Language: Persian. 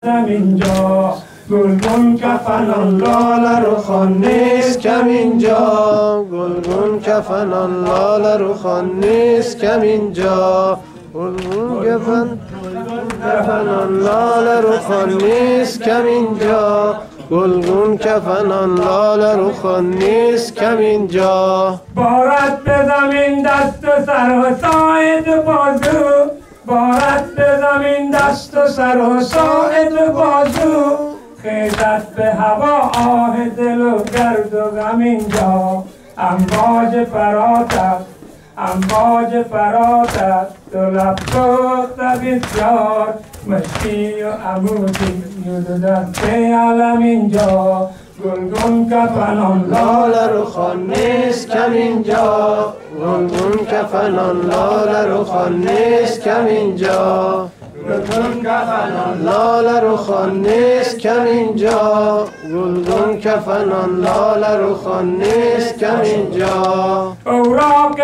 رفتم اینجا گلگون کفنان لاله رخان نیست کم اینجا گلگون کفنان لاله رخان نیست کم اینجا گلگون کفنان لاله رخان نیست کم اینجا گلگون کفنان لاله رخان نیست کم اینجا بارد به زمین دست و سر و ساعد و بازو بارد به زمین دست و سر و ساعد و بازو خیزد به هوا آه دل و گرد و غم اینجا امواج فراتت دو لب سخت بسیار مشکی و عمودی و دو دسته علم اینجا گلگون کفنان لاله رخان نیست کم اینجا گلگون کفنان لاله رخان نیست کم اینجا گلگون کفنان لاله رخان نیست کم اینجا گلگون کفنان لاله رخان نیست کم اینجا اوراق